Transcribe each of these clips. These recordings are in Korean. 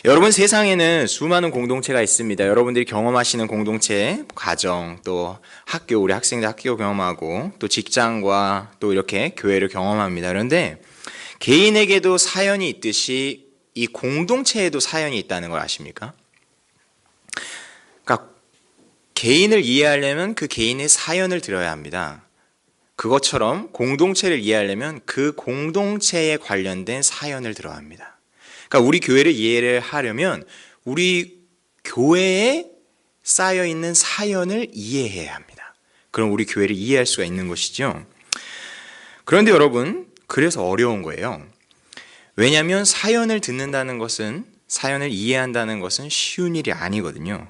여러분, 세상에는 수많은 공동체가 있습니다. 여러분들이 경험하시는 공동체, 가정, 또 학교, 우리 학생들 학교 경험하고, 또 직장과 또 이렇게 교회를 경험합니다. 그런데 개인에게도 사연이 있듯이 이 공동체에도 사연이 있다는 걸 아십니까? 그러니까 개인을 이해하려면 그 개인의 사연을 들어야 합니다. 그것처럼 공동체를 이해하려면 그 공동체에 관련된 사연을 들어야 합니다. 그러니까 우리 교회를 이해를 하려면 우리 교회에 쌓여있는 사연을 이해해야 합니다. 그럼 우리 교회를 이해할 수가 있는 것이죠. 그런데 여러분, 그래서 어려운 거예요. 왜냐하면 사연을 듣는다는 것은, 사연을 이해한다는 것은 쉬운 일이 아니거든요.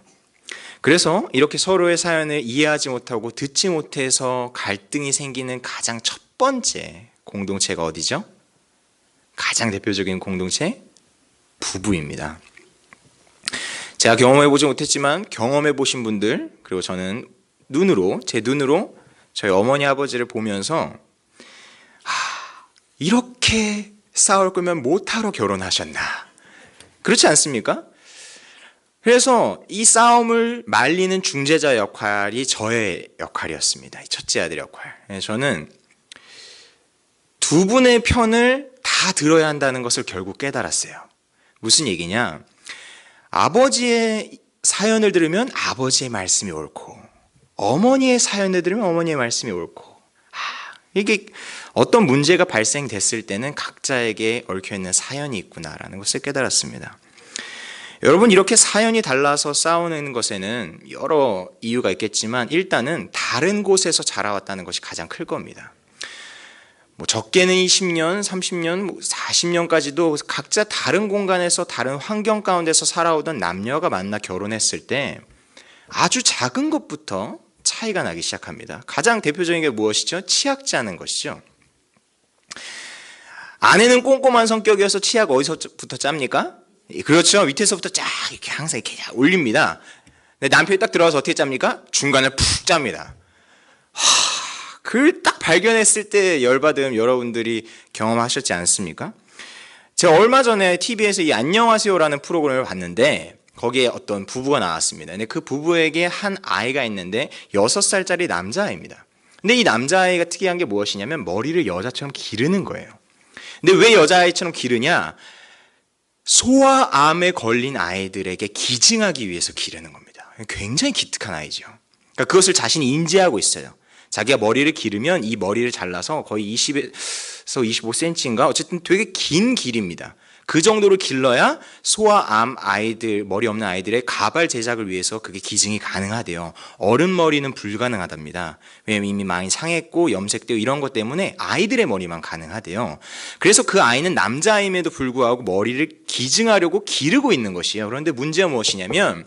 그래서 이렇게 서로의 사연을 이해하지 못하고 듣지 못해서 갈등이 생기는 가장 첫 번째 공동체가 어디죠? 가장 대표적인 공동체? 부부입니다. 제가 경험해보지 못했지만 경험해보신 분들, 그리고 저는 제 눈으로 저희 어머니 아버지를 보면서 이렇게 싸울 거면 못하러 결혼하셨나? 그렇지 않습니까? 그래서 이 싸움을 말리는 중재자 역할이 저의 역할이었습니다. 첫째 아들 역할. 저는 두 분의 편을 다 들어야 한다는 것을 결국 깨달았어요. 무슨 얘기냐? 아버지의 사연을 들으면 아버지의 말씀이 옳고, 어머니의 사연을 들으면 어머니의 말씀이 옳고, 이게 어떤 문제가 발생됐을 때는 각자에게 얽혀있는 사연이 있구나라는 것을 깨달았습니다. 여러분, 이렇게 사연이 달라서 싸우는 것에는 여러 이유가 있겠지만 일단은 다른 곳에서 자라왔다는 것이 가장 클 겁니다. 적게는 20년, 30년, 40년까지도 각자 다른 공간에서 다른 환경 가운데서 살아오던 남녀가 만나 결혼했을 때 아주 작은 것부터 차이가 나기 시작합니다. 가장 대표적인 게 무엇이죠? 치약 짜는 것이죠. 아내는 꼼꼼한 성격이어서 치약 어디서부터 짭니까? 그렇죠. 밑에서부터 쫙 이렇게 항상 이렇게 올립니다. 근데 남편이 딱 들어와서 어떻게 짭니까? 중간에 푹 짭니다. 그걸 딱 발견했을 때 열받음 여러분들이 경험하셨지 않습니까? 제가 얼마 전에 TV에서 이 안녕하세요라는 프로그램을 봤는데 거기에 어떤 부부가 나왔습니다. 근데 그 부부에게 한 아이가 있는데 6살짜리 남자아이입니다. 근데 이 남자아이가 특이한 게 무엇이냐면 머리를 여자처럼 기르는 거예요. 근데 왜 여자아이처럼 기르냐? 소아암에 걸린 아이들에게 기증하기 위해서 기르는 겁니다. 굉장히 기특한 아이죠. 그러니까 그것을 자신이 인지하고 있어요. 자기가 머리를 기르면 이 머리를 잘라서 거의 20에서 25cm인가 어쨌든 되게 긴 길입니다. 그 정도로 길러야 소아암 아이들, 머리 없는 아이들의 가발 제작을 위해서 그게 기증이 가능하대요. 어른 머리는 불가능하답니다. 왜냐면 이미 많이 상했고 염색되고 이런 것 때문에 아이들의 머리만 가능하대요. 그래서 그 아이는 남자임에도 불구하고 머리를 기증하려고 기르고 있는 것이에요. 그런데 문제가 무엇이냐면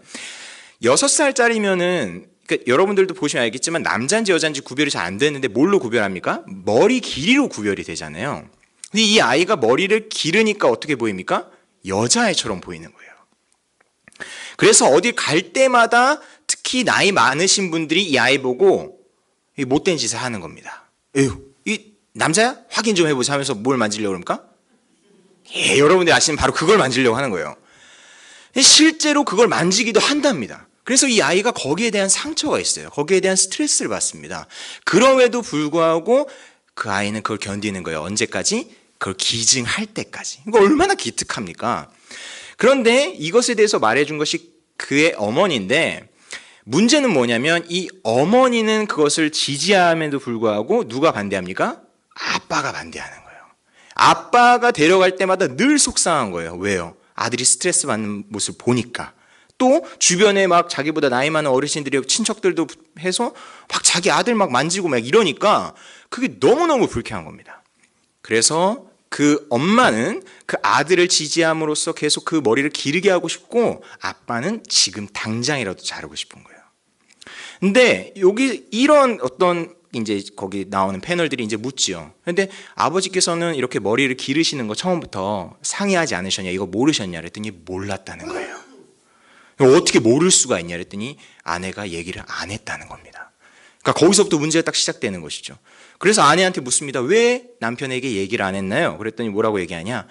6살짜리면은 그러니까 여러분들도 보시면 알겠지만 남자인지 여자인지 구별이 잘 안 되는데 뭘로 구별합니까? 머리 길이로 구별이 되잖아요. 근데 이 아이가 머리를 기르니까 어떻게 보입니까? 여자아이처럼 보이는 거예요. 그래서 어디 갈 때마다 특히 나이 많으신 분들이 이 아이 보고 못된 짓을 하는 겁니다. 에휴, 이 남자야? 확인 좀 해보자 하면서 뭘 만지려고 그럽니까? 여러분들이 아시는 바로 그걸 만지려고 하는 거예요. 실제로 그걸 만지기도 한답니다. 그래서 이 아이가 거기에 대한 상처가 있어요. 거기에 대한 스트레스를 받습니다. 그럼에도 불구하고 그 아이는 그걸 견디는 거예요. 언제까지? 그걸 기증할 때까지. 이거 얼마나 기특합니까? 그런데 이것에 대해서 말해준 것이 그의 어머니인데 문제는 뭐냐면 이 어머니는 그것을 지지함에도 불구하고 누가 반대합니까? 아빠가 반대하는 거예요. 아빠가 데려갈 때마다 늘 속상한 거예요. 왜요? 아들이 스트레스 받는 모습을 보니까. 또 주변에 막 자기보다 나이 많은 어르신들이 친척들도 해서 막 자기 아들 막 만지고 막 이러니까 그게 너무너무 불쾌한 겁니다. 그래서 그 엄마는 그 아들을 지지함으로써 계속 그 머리를 기르게 하고 싶고 아빠는 지금 당장이라도 자르고 싶은 거예요. 근데 여기 이런 어떤 이제 거기 나오는 패널들이 이제 묻지요. 근데 아버지께서는 이렇게 머리를 기르시는 거 처음부터 상의하지 않으셨냐, 이거 모르셨냐 그랬더니 몰랐다는 거예요. 어떻게 모를 수가 있냐 그랬더니 아내가 얘기를 안 했다는 겁니다. 그러니까 거기서부터 문제가 딱 시작되는 것이죠. 그래서 아내한테 묻습니다. 왜 남편에게 얘기를 안 했나요? 그랬더니 뭐라고 얘기하냐?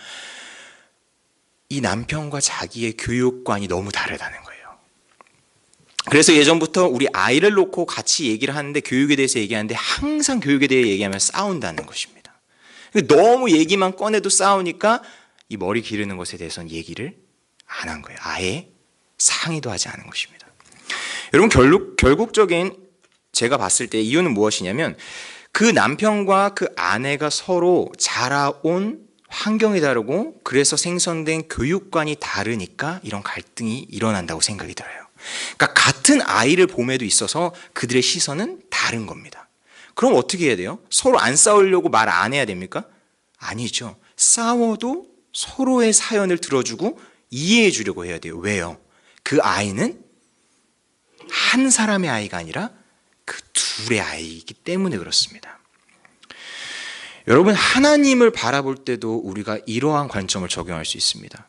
이 남편과 자기의 교육관이 너무 다르다는 거예요. 그래서 예전부터 우리 아이를 놓고 같이 얘기를 하는데 교육에 대해서 얘기하는데 항상 교육에 대해 얘기하면 싸운다는 것입니다. 너무 얘기만 꺼내도 싸우니까 이 머리 기르는 것에 대해서는 얘기를 안 한 거예요. 아예 상의도 하지 않은 것입니다. 여러분 결국적인 제가 봤을 때 이유는 무엇이냐면 그 남편과 그 아내가 서로 자라온 환경이 다르고 그래서 생성된 교육관이 다르니까 이런 갈등이 일어난다고 생각이 들어요. 그러니까 같은 아이를 봄에도 있어서 그들의 시선은 다른 겁니다. 그럼 어떻게 해야 돼요? 서로 안 싸우려고 말 안 해야 됩니까? 아니죠. 싸워도 서로의 사연을 들어주고 이해해 주려고 해야 돼요. 왜요? 그 아이는 한 사람의 아이가 아니라 그 둘의 아이이기 때문에 그렇습니다. 여러분, 하나님을 바라볼 때도 우리가 이러한 관점을 적용할 수 있습니다.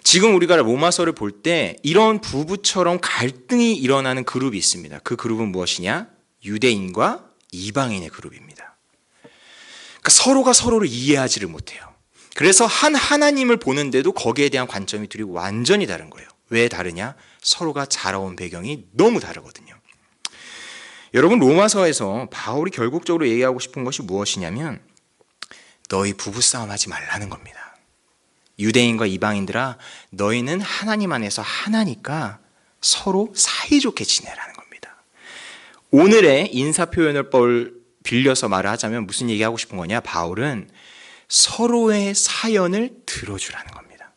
지금 우리가 로마서를 볼 때 이런 부부처럼 갈등이 일어나는 그룹이 있습니다. 그 그룹은 무엇이냐? 유대인과 이방인의 그룹입니다. 그러니까 서로가 서로를 이해하지를 못해요. 그래서 한 하나님을 보는데도 거기에 대한 관점이 둘이 완전히 다른 거예요. 왜 다르냐? 서로가 자라온 배경이 너무 다르거든요. 여러분, 로마서에서 바울이 결국적으로 얘기하고 싶은 것이 무엇이냐면 너희 부부싸움 하지 말라는 겁니다. 유대인과 이방인들아, 너희는 하나님 안에서 하나니까 서로 사이좋게 지내라는 겁니다. 오늘의 인사표현을 빌려서 말을 하자면 무슨 얘기하고 싶은 거냐? 바울은 서로의 사연을 들어주라는 겁니다.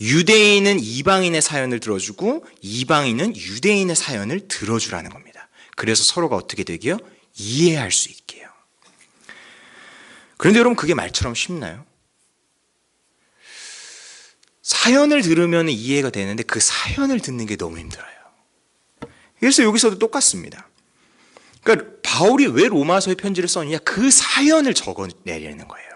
유대인은 이방인의 사연을 들어주고 이방인은 유대인의 사연을 들어주라는 겁니다. 그래서 서로가 어떻게 되게요? 이해할 수 있게요. 그런데 여러분, 그게 말처럼 쉽나요? 사연을 들으면 이해가 되는데 그 사연을 듣는 게 너무 힘들어요. 그래서 여기서도 똑같습니다. 그러니까 바울이 왜 로마서의 편지를 썼느냐? 그 사연을 적어내려는 거예요.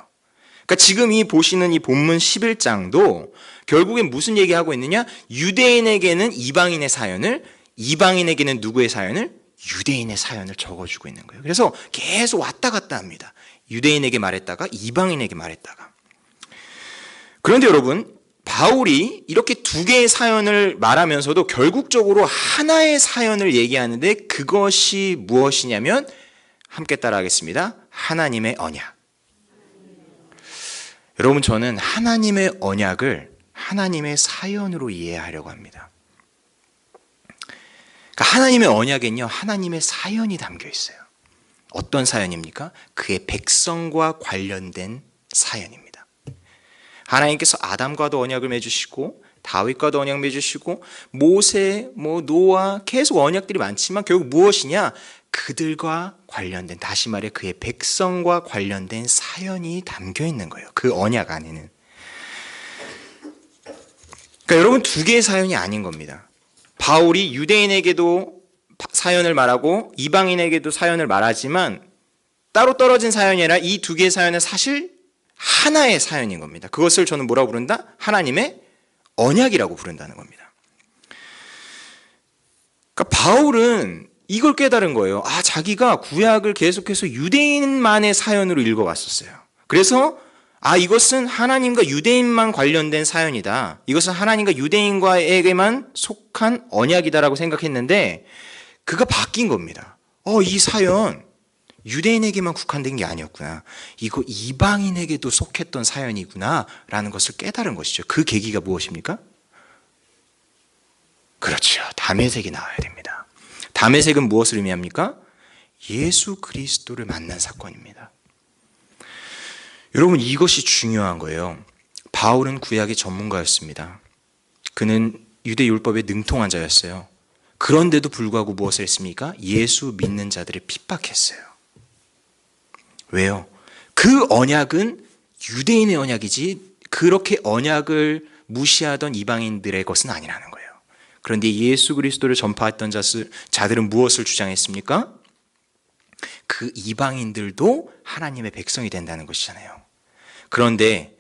그러니까 지금 이 보시는 이 본문 11장도 결국엔 무슨 얘기하고 있느냐? 유대인에게는 이방인의 사연을, 이방인에게는 누구의 사연을? 유대인의 사연을 적어주고 있는 거예요. 그래서 계속 왔다 갔다 합니다. 유대인에게 말했다가 이방인에게 말했다가. 그런데 여러분, 바울이 이렇게 두 개의 사연을 말하면서도 결국적으로 하나의 사연을 얘기하는데 그것이 무엇이냐면 함께 따라하겠습니다. 하나님의 언약. 여러분, 저는 하나님의 언약을 하나님의 사연으로 이해하려고 합니다. 그러니까 하나님의 언약엔요, 하나님의 사연이 담겨 있어요. 어떤 사연입니까? 그의 백성과 관련된 사연입니다. 하나님께서 아담과도 언약을 맺으시고 다윗과도 언약 맺으시고 모세, 노아 계속 언약들이 많지만 결국 무엇이냐? 그들과 관련된, 다시 말해 그의 백성과 관련된 사연이 담겨 있는 거예요. 그 언약 안에는. 그러니까 여러분, 두 개의 사연이 아닌 겁니다. 바울이 유대인에게도 사연을 말하고 이방인에게도 사연을 말하지만 따로 떨어진 사연이 아니라 이 두 개의 사연은 사실 하나의 사연인 겁니다. 그것을 저는 뭐라고 부른다? 하나님의 언약이라고 부른다는 겁니다. 그러니까 바울은 이걸 깨달은 거예요. 자기가 구약을 계속해서 유대인만의 사연으로 읽어왔었어요. 그래서 이것은 하나님과 유대인만 관련된 사연이다. 이것은 하나님과 유대인과에게만 속한 언약이다라고 생각했는데 그가 바뀐 겁니다. 이 사연 유대인에게만 국한된 게 아니었구나. 이거 이방인에게도 속했던 사연이구나 라는 것을 깨달은 것이죠. 그 계기가 무엇입니까? 그렇죠. 다메섹이 나와야 됩니다. 다메섹은 무엇을 의미합니까? 예수 그리스도를 만난 사건입니다. 여러분, 이것이 중요한 거예요. 바울은 구약의 전문가였습니다. 그는 유대 율법에 능통한 자였어요. 그런데도 불구하고 무엇을 했습니까? 예수 믿는 자들을 핍박했어요. 왜요? 그 언약은 유대인의 언약이지 그렇게 언약을 무시하던 이방인들의 것은 아니라는 거예요. 그런데 예수 그리스도를 전파했던 자들은 무엇을 주장했습니까? 그 이방인들도 하나님의 백성이 된다는 것이잖아요. 그런데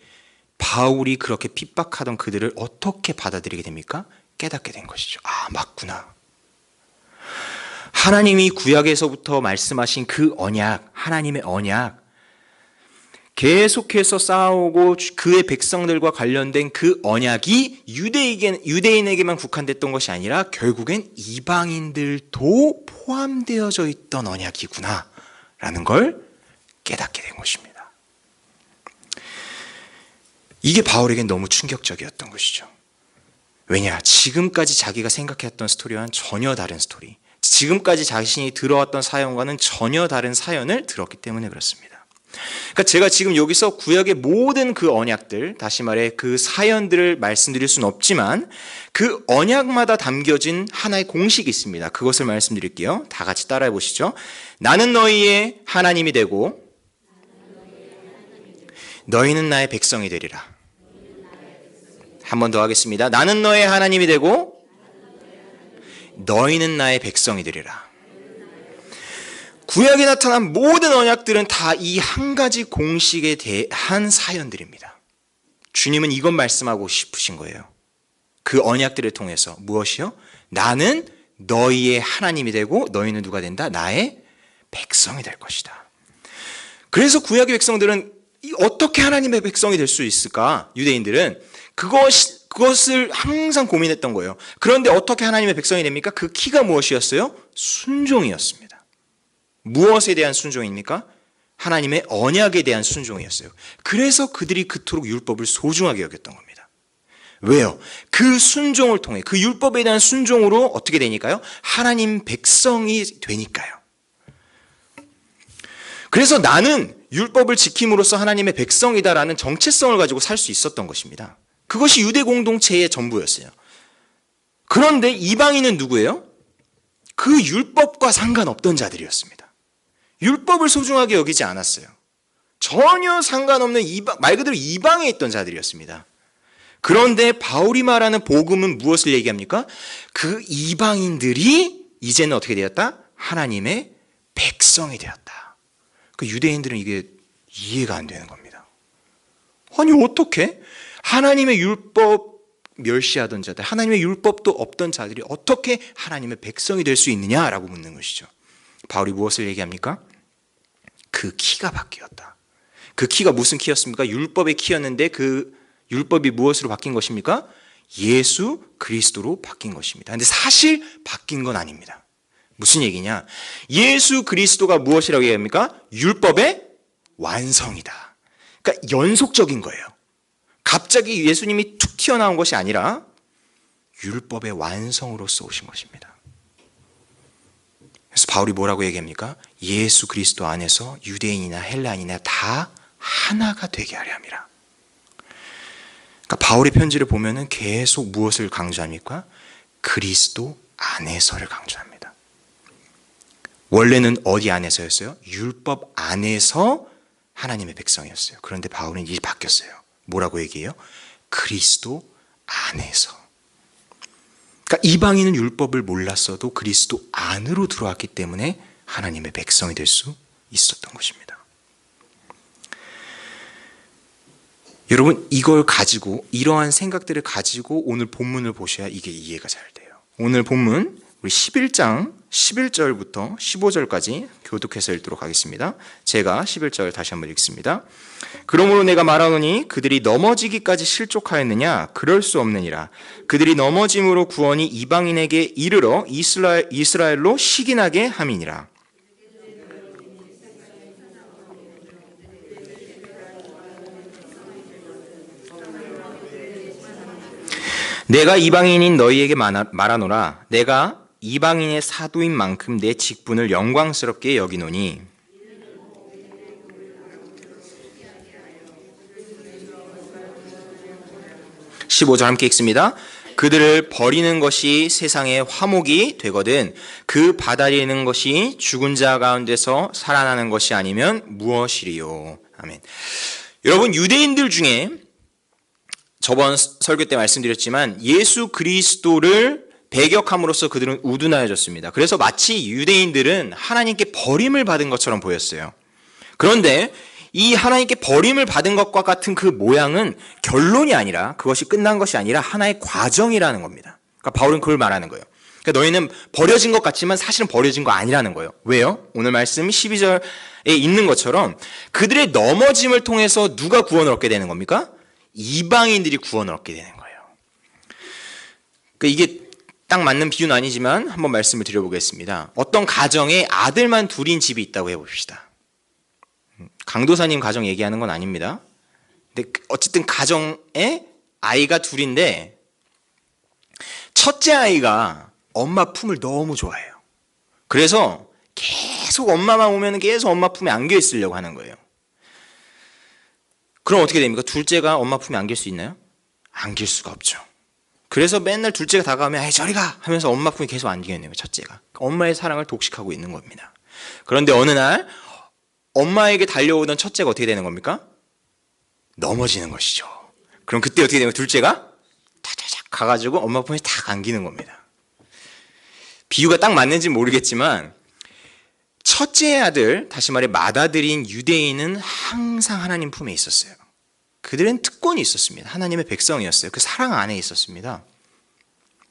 바울이 그렇게 핍박하던 그들을 어떻게 받아들이게 됩니까? 깨닫게 된 것이죠. 맞구나. 하나님이 구약에서부터 말씀하신 그 언약, 하나님의 언약, 계속해서 쌓아오고 그의 백성들과 관련된 그 언약이 유대인에게만 국한됐던 것이 아니라 결국엔 이방인들도 포함되어져 있던 언약이구나 라는 걸 깨닫게 된 것입니다. 이게 바울에겐 너무 충격적이었던 것이죠. 왜냐? 지금까지 자기가 생각했던 스토리와는 전혀 다른 스토리, 지금까지 자신이 들어왔던 사연과는 전혀 다른 사연을 들었기 때문에 그렇습니다. 그러니까 제가 지금 여기서 구약의 모든 그 언약들, 다시 말해 그 사연들을 말씀드릴 수는 없지만 그 언약마다 담겨진 하나의 공식이 있습니다. 그것을 말씀드릴게요. 다 같이 따라해 보시죠. 나는 너희의 하나님이 되고 너희는 나의 백성이 되리라. 한 번 더 하겠습니다. 나는 너의 하나님이 되고 너희는 나의 백성이 되리라. 구약에 나타난 모든 언약들은 다 이 한 가지 공식에 대한 사연들입니다. 주님은 이것 말씀하고 싶으신 거예요. 그 언약들을 통해서 무엇이요? 나는 너희의 하나님이 되고 너희는 누가 된다? 나의 백성이 될 것이다. 그래서 구약의 백성들은 어떻게 하나님의 백성이 될 수 있을까? 유대인들은 그것을 항상 고민했던 거예요. 그런데 어떻게 하나님의 백성이 됩니까? 그 키가 무엇이었어요? 순종이었습니다. 무엇에 대한 순종입니까? 하나님의 언약에 대한 순종이었어요. 그래서 그들이 그토록 율법을 소중하게 여겼던 겁니다. 왜요? 그 순종을 통해, 그 율법에 대한 순종으로 어떻게 되니까요? 하나님 백성이 되니까요. 그래서 나는 율법을 지킴으로써 하나님의 백성이다라는 정체성을 가지고 살 수 있었던 것입니다. 그것이 유대 공동체의 전부였어요. 그런데 이방인은 누구예요? 그 율법과 상관없던 자들이었습니다. 율법을 소중하게 여기지 않았어요. 전혀 상관없는 말 그대로 이방에 있던 자들이었습니다. 그런데 바울이 말하는 복음은 무엇을 얘기합니까? 그 이방인들이 이제는 어떻게 되었다? 하나님의 백성이 되었다. 그 유대인들은 이게 이해가 안 되는 겁니다. 아니 어떻게? 하나님의 율법 멸시하던 자들, 하나님의 율법도 없던 자들이 어떻게 하나님의 백성이 될 수 있느냐라고 묻는 것이죠. 바울이 무엇을 얘기합니까? 그 키가 바뀌었다. 그 키가 무슨 키였습니까? 율법의 키였는데 그 율법이 무엇으로 바뀐 것입니까? 예수 그리스도로 바뀐 것입니다. 그런데 사실 바뀐 건 아닙니다. 무슨 얘기냐? 예수 그리스도가 무엇이라고 얘기합니까? 율법의 완성이다. 그러니까 연속적인 거예요. 갑자기 예수님이 툭 튀어나온 것이 아니라 율법의 완성으로서 오신 것입니다. 그래서 바울이 뭐라고 얘기합니까? 예수 그리스도 안에서 유대인이나 헬라인이나 다 하나가 되게 하려 함이라. 그러니까 바울의 편지를 보면은 계속 무엇을 강조합니까? 그리스도 안에서를 강조합니다. 원래는 어디 안에서였어요? 율법 안에서 하나님의 백성이었어요. 그런데 바울은 이제 바뀌었어요. 뭐라고 얘기해요? 그리스도 안에서. 그러니까 이방인은 율법을 몰랐어도 그리스도 안으로 들어왔기 때문에 하나님의 백성이 될 수 있었던 것입니다. 여러분 이걸 가지고 이러한 생각들을 가지고 오늘 본문을 보셔야 이게 이해가 잘 돼요. 오늘 본문 우리 11장 11절부터 15절까지 교독해서 읽도록 하겠습니다. 제가 11절 다시 한번 읽습니다. 그러므로 내가 말하노니 그들이 넘어지기까지 실족하였느냐? 그럴 수 없느니라. 그들이 넘어짐으로 구원이 이방인에게 이르러 이스라엘로 식인하게 함이니라. 내가 이방인인 너희에게 말하노라. 내가 이방인의 사도인 만큼 내 직분을 영광스럽게 여기노니 15절 함께 읽습니다. 그들을 버리는 것이 세상의 화목이 되거든 그 받아들이는 것이 죽은 자 가운데서 살아나는 것이 아니면 무엇이리요. 아멘. 여러분 유대인들 중에 저번 설교 때 말씀드렸지만 예수 그리스도를 배격함으로써 그들은 우둔하여졌습니다. 그래서 마치 유대인들은 하나님께 버림을 받은 것처럼 보였어요. 그런데 이 하나님께 버림을 받은 것과 같은 그 모양은 결론이 아니라 그것이 끝난 것이 아니라 하나의 과정이라는 겁니다. 그러니까 바울은 그걸 말하는 거예요. 그러니까 너희는 버려진 것 같지만 사실은 버려진 거 아니라는 거예요. 왜요? 오늘 말씀 12절에 있는 것처럼 그들의 넘어짐을 통해서 누가 구원을 얻게 되는 겁니까? 이방인들이 구원을 얻게 되는 거예요. 그러니까 이게 딱 맞는 비유는 아니지만 한번 말씀을 드려보겠습니다. 어떤 가정에 아들만 둘인 집이 있다고 해봅시다. 강도사님 가정 얘기하는 건 아닙니다. 근데 어쨌든 가정에 아이가 둘인데 첫째 아이가 엄마 품을 너무 좋아해요. 그래서 계속 엄마만 오면 계속 엄마 품에 안겨 있으려고 하는 거예요. 그럼 어떻게 됩니까? 둘째가 엄마 품에 안길 수 있나요? 안길 수가 없죠. 그래서 맨날 둘째가 다가오면 에이 저리 가 하면서 엄마 품에 계속 안기게 되는 거예요. 첫째가. 엄마의 사랑을 독식하고 있는 겁니다. 그런데 어느 날 엄마에게 달려오던 첫째가 어떻게 되는 겁니까? 넘어지는 것이죠. 그럼 그때 어떻게 되면 둘째가 타자작 가가지고 엄마 품에 탁 안기는 겁니다. 비유가 딱 맞는지는 모르겠지만 첫째 아들, 다시 말해 맏아들인 유대인은 항상 하나님 품에 있었어요. 그들은 특권이 있었습니다. 하나님의 백성이었어요. 그 사랑 안에 있었습니다.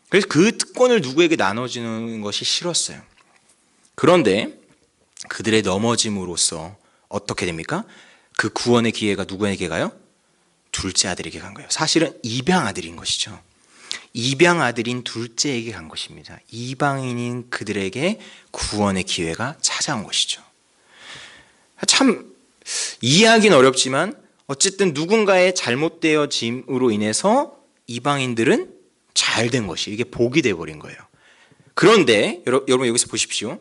그래서 그 특권을 누구에게 나눠주는 것이 싫었어요. 그런데 그들의 넘어짐으로써 어떻게 됩니까? 그 구원의 기회가 누구에게 가요? 둘째 아들에게 간 거예요. 사실은 입양 아들인 것이죠. 입양 아들인 둘째에게 간 것입니다. 이방인인 그들에게 구원의 기회가 찾아온 것이죠. 참 이해하기는 어렵지만 어쨌든 누군가의 잘못되어짐으로 인해서 이방인들은 잘된 것이 이게 복이 되어버린 거예요. 그런데 여러분 여기서 보십시오.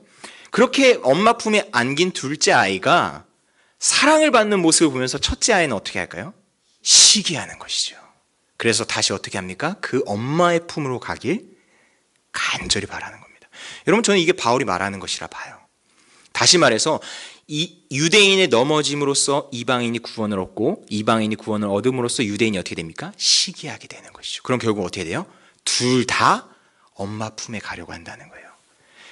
그렇게 엄마 품에 안긴 둘째 아이가 사랑을 받는 모습을 보면서 첫째 아이는 어떻게 할까요? 시기하는 것이죠. 그래서 다시 어떻게 합니까? 그 엄마의 품으로 가길 간절히 바라는 겁니다. 여러분 저는 이게 바울이 말하는 것이라 봐요. 다시 말해서 이 유대인의 넘어짐으로써 이방인이 구원을 얻고 이방인이 구원을 얻음으로써 유대인이 어떻게 됩니까? 시기하게 되는 것이죠. 그럼 결국 어떻게 돼요? 둘 다 엄마 품에 가려고 한다는 거예요.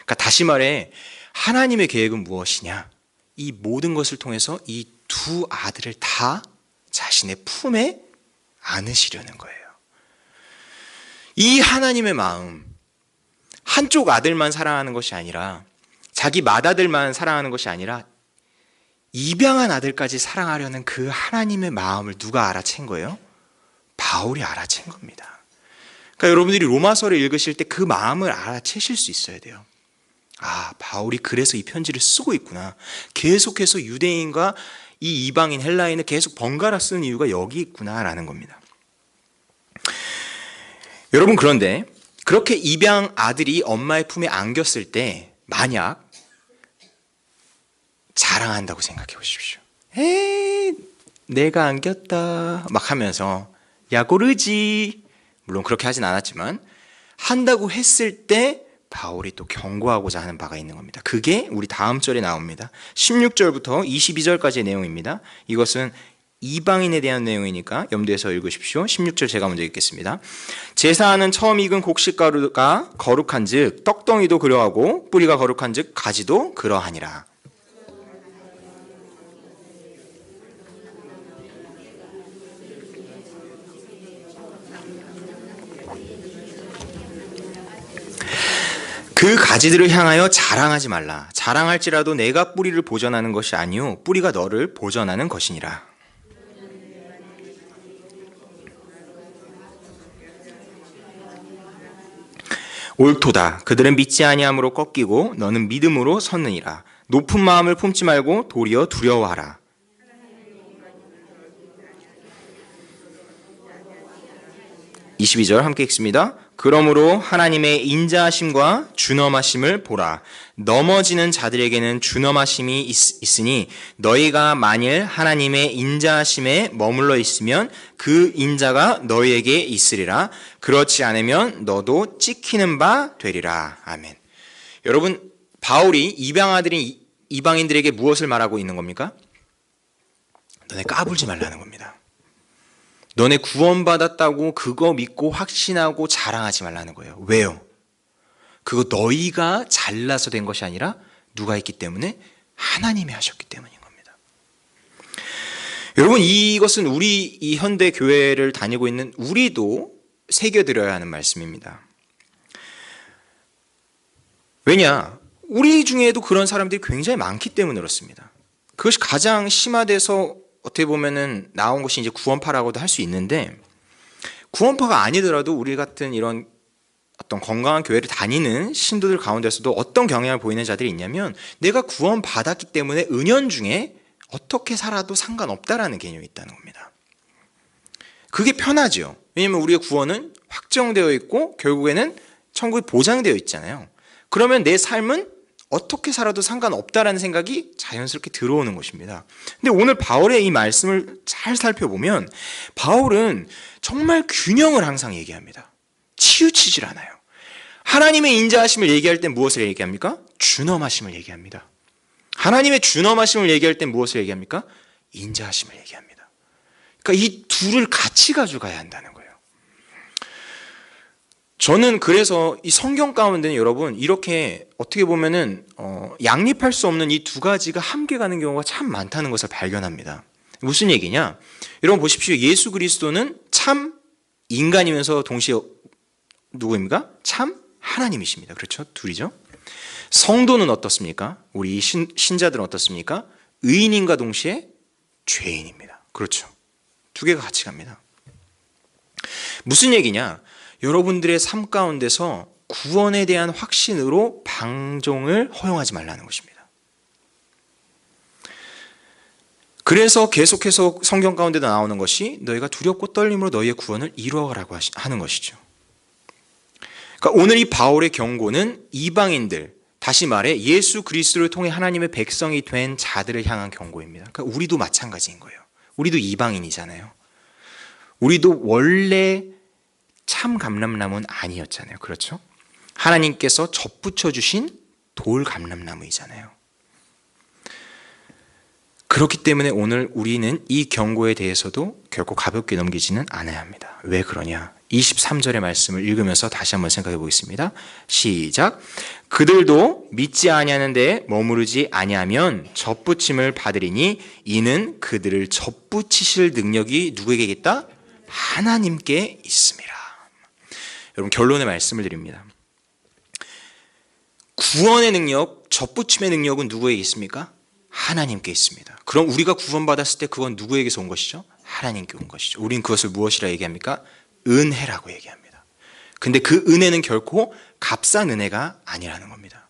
그러니까 다시 말해 하나님의 계획은 무엇이냐? 이 모든 것을 통해서 이 두 아들을 다 자신의 품에 안으시려는 거예요. 이 하나님의 마음, 한쪽 아들만 사랑하는 것이 아니라 자기 맏아들만 사랑하는 것이 아니라 입양한 아들까지 사랑하려는 그 하나님의 마음을 누가 알아챈 거예요? 바울이 알아챈 겁니다. 그러니까 여러분들이 로마서를 읽으실 때 그 마음을 알아채실 수 있어야 돼요. 아, 바울이 그래서 이 편지를 쓰고 있구나. 계속해서 유대인과 이 이방인 헬라인을 계속 번갈아 쓰는 이유가 여기 있구나라는 겁니다. 여러분 그런데 그렇게 입양 아들이 엄마의 품에 안겼을 때 만약 자랑한다고 생각해 보십시오. 에이 내가 안겼다 막 하면서 야 고르지 물론 그렇게 하진 않았지만 한다고 했을 때 바울이 또 경고하고자 하는 바가 있는 겁니다. 그게 우리 다음 절에 나옵니다. 16절부터 22절까지의 내용입니다. 이것은 이방인에 대한 내용이니까 염두에서 읽으십시오. 16절 제가 먼저 읽겠습니다. 제사하는 처음 익은 곡식가루가 거룩한 즉 떡덩이도 그러하고 뿌리가 거룩한 즉 가지도 그러하니라. 그 가지들을 향하여 자랑하지 말라. 자랑할지라도 내가 뿌리를 보전하는 것이 아니요 뿌리가 너를 보전하는 것이니라. 옳도다. 그들은 믿지 아니함으로 꺾이고 너는 믿음으로 섰느니라. 높은 마음을 품지 말고 도리어 두려워하라. (22절) 함께 읽습니다. 그러므로 하나님의 인자하심과 준엄하심을 보라. 넘어지는 자들에게는 준엄하심이 있으니 너희가 만일 하나님의 인자하심에 머물러 있으면 그 인자가 너희에게 있으리라. 그렇지 않으면 너도 찍히는 바 되리라. 아멘. 여러분 바울이 입양 아들인 이방인들에게 무엇을 말하고 있는 겁니까? 너네 까불지 말라는 겁니다. 너네 구원받았다고 그거 믿고 확신하고 자랑하지 말라는 거예요. 왜요? 그거 너희가 잘나서 된 것이 아니라 누가 했기 때문에? 하나님이 하셨기 때문인 겁니다. 여러분 이것은 우리 이 현대 교회를 다니고 있는 우리도 새겨들어야 하는 말씀입니다. 왜냐? 우리 중에도 그런 사람들이 굉장히 많기 때문에 그렇습니다. 그것이 가장 심화돼서 어떻게 보면은 나온 것이 이제 구원파라고도 할 수 있는데, 구원파가 아니더라도 우리 같은 이런 어떤 건강한 교회를 다니는 신도들 가운데서도 어떤 경향을 보이는 자들이 있냐면, 내가 구원받았기 때문에 은연중에 어떻게 살아도 상관없다라는 개념이 있다는 겁니다. 그게 편하죠. 왜냐하면 우리의 구원은 확정되어 있고 결국에는 천국이 보장되어 있잖아요. 그러면 내 삶은 어떻게 살아도 상관없다라는 생각이 자연스럽게 들어오는 것입니다. 근데 오늘 바울의 이 말씀을 잘 살펴보면 바울은 정말 균형을 항상 얘기합니다. 치우치질 않아요. 하나님의 인자하심을 얘기할 때 무엇을 얘기합니까? 준엄하심을 얘기합니다. 하나님의 준엄하심을 얘기할 때 무엇을 얘기합니까? 인자하심을 얘기합니다. 그러니까 이 둘을 같이 가져가야 한다는 거예요. 저는 그래서 이 성경 가운데는 여러분 이렇게 어떻게 보면은 양립할 수 없는 이 두 가지가 함께 가는 경우가 참 많다는 것을 발견합니다. 무슨 얘기냐? 여러분 보십시오. 예수 그리스도는 참 인간이면서 동시에 누구입니까? 참 하나님이십니다. 그렇죠? 둘이죠. 성도는 어떻습니까? 우리 신자들은 어떻습니까? 의인인과 동시에 죄인입니다. 그렇죠. 두 개가 같이 갑니다. 무슨 얘기냐? 여러분들의 삶 가운데서 구원에 대한 확신으로 방종을 허용하지 말라는 것입니다. 그래서 계속해서 성경 가운데도 나오는 것이 너희가 두렵고 떨림으로 너희의 구원을 이루어가라고 하는 것이죠. 그러니까 오늘 이 바울의 경고는 이방인들, 다시 말해 예수 그리스도를 통해 하나님의 백성이 된 자들을 향한 경고입니다. 그러니까 우리도 마찬가지인 거예요. 우리도 이방인이잖아요. 우리도 원래 참 감람나무는 아니었잖아요. 그렇죠? 하나님께서 접붙여 주신 돌 감람나무이잖아요. 그렇기 때문에 오늘 우리는 이 경고에 대해서도 결코 가볍게 넘기지는 않아야 합니다. 왜 그러냐? 23절의 말씀을 읽으면서 다시 한번 생각해 보겠습니다. 시작. 그들도 믿지 아니하는 데에 머무르지 아니하면 접붙임을 받으리니 이는 그들을 접붙이실 능력이 누구에게 있다? 하나님께 있습니다. 여러분 결론의 말씀을 드립니다. 구원의 능력, 접붙임의 능력은 누구에게 있습니까? 하나님께 있습니다. 그럼 우리가 구원받았을 때 그건 누구에게서 온 것이죠? 하나님께 온 것이죠. 우린 그것을 무엇이라 얘기합니까? 은혜라고 얘기합니다. 근데 그 은혜는 결코 값싼 은혜가 아니라는 겁니다.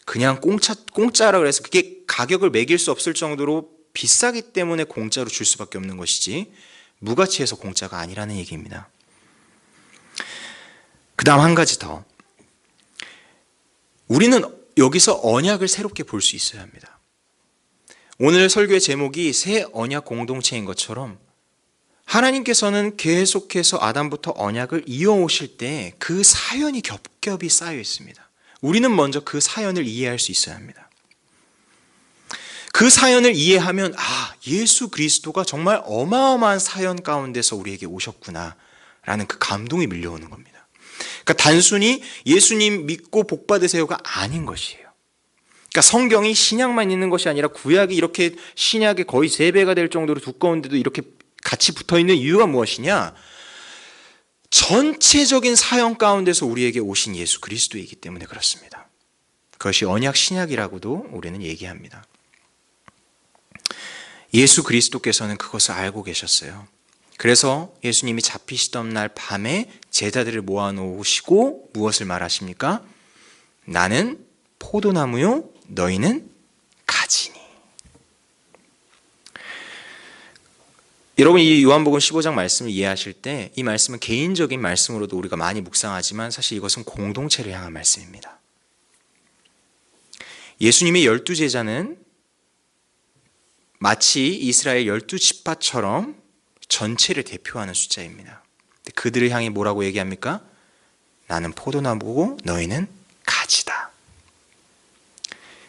그냥 공짜라 그래서 그게 가격을 매길 수 없을 정도로 비싸기 때문에 공짜로 줄 수밖에 없는 것이지 무가치해서 공짜가 아니라는 얘기입니다. 그 다음 한 가지 더. 우리는 여기서 언약을 새롭게 볼 수 있어야 합니다. 오늘 설교의 제목이 새 언약 공동체인 것처럼 하나님께서는 계속해서 아담부터 언약을 이어오실 때 그 사연이 겹겹이 쌓여 있습니다. 우리는 먼저 그 사연을 이해할 수 있어야 합니다. 그 사연을 이해하면 예수 그리스도가 정말 어마어마한 사연 가운데서 우리에게 오셨구나 라는 그 감동이 밀려오는 겁니다. 그러니까 단순히 예수님 믿고 복 받으세요가 아닌 것이에요. 그러니까 성경이 신약만 있는 것이 아니라 구약이 이렇게 신약의 거의 3배가 될 정도로 두꺼운데도 이렇게 같이 붙어있는 이유가 무엇이냐? 전체적인 사연 가운데서 우리에게 오신 예수 그리스도이기 때문에 그렇습니다. 그것이 언약 신약이라고도 우리는 얘기합니다. 예수 그리스도께서는 그것을 알고 계셨어요. 그래서 예수님이 잡히시던 날 밤에 제자들을 모아놓으시고 무엇을 말하십니까? 나는 포도나무요 너희는 가지니. 여러분 이 요한복음 15장 말씀을 이해하실 때 이 말씀은 개인적인 말씀으로도 우리가 많이 묵상하지만 사실 이것은 공동체를 향한 말씀입니다. 예수님의 12제자는 마치 이스라엘 12지파처럼 전체를 대표하는 숫자입니다. 그들을 향해 뭐라고 얘기합니까? 나는 포도나무고 너희는 가지다.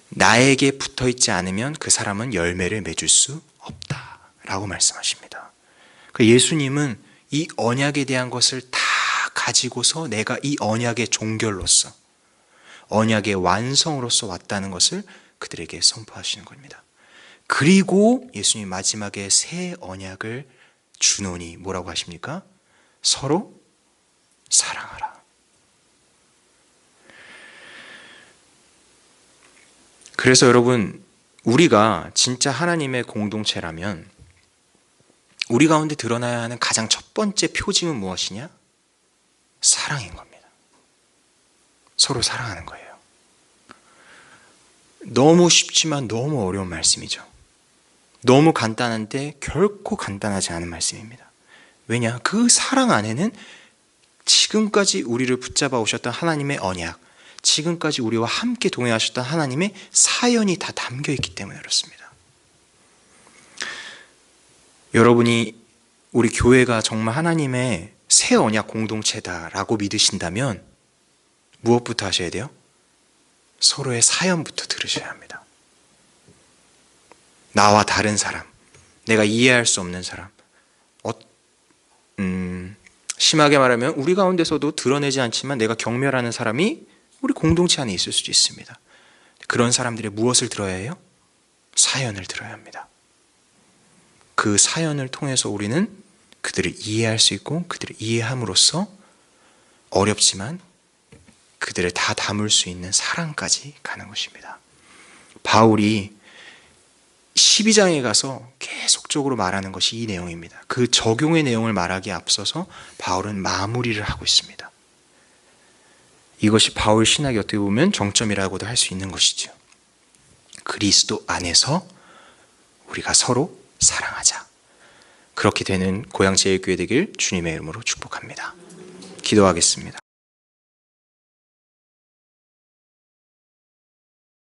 나에게 붙어있지 않으면 그 사람은 열매를 맺을 수 없다 라고 말씀하십니다. 예수님은 이 언약에 대한 것을 다 가지고서 내가 이 언약의 종결로서 언약의 완성으로서 왔다는 것을 그들에게 선포하시는 겁니다. 그리고 예수님 마지막에 새 언약을 주노니 뭐라고 하십니까? 서로 사랑하라. 그래서 여러분, 우리가 진짜 하나님의 공동체라면 우리 가운데 드러나야 하는 가장 첫 번째 표징은 무엇이냐? 사랑인 겁니다. 서로 사랑하는 거예요. 너무 쉽지만 너무 어려운 말씀이죠. 너무 간단한데 결코 간단하지 않은 말씀입니다. 왜냐? 그 사랑 안에는 지금까지 우리를 붙잡아 오셨던 하나님의 언약, 지금까지 우리와 함께 동행하셨던 하나님의 사연이 다 담겨 있기 때문에 그렇습니다. 여러분이 우리 교회가 정말 하나님의 새 언약 공동체다라고 믿으신다면 무엇부터 하셔야 돼요? 서로의 사연부터 들으셔야 합니다. 나와 다른 사람, 내가 이해할 수 없는 사람, 심하게 말하면 우리 가운데서도 드러내지 않지만 내가 경멸하는 사람이 우리 공동체 안에 있을 수도 있습니다. 그런 사람들의 무엇을 들어야 해요? 사연을 들어야 합니다. 그 사연을 통해서 우리는 그들을 이해할 수 있고 그들을 이해함으로써 어렵지만 그들을 다 담을 수 있는 사랑까지 가는 것입니다. 바울이 12장에 가서 계속적으로 말하는 것이 이 내용입니다. 그 적용의 내용을 말하기에 앞서서 바울은 마무리를 하고 있습니다. 이것이 바울 신학이 어떻게 보면 정점이라고도 할 수 있는 것이죠. 그리스도 안에서 우리가 서로 사랑하자. 그렇게 되는 고향제일교회 되길 주님의 이름으로 축복합니다. 기도하겠습니다.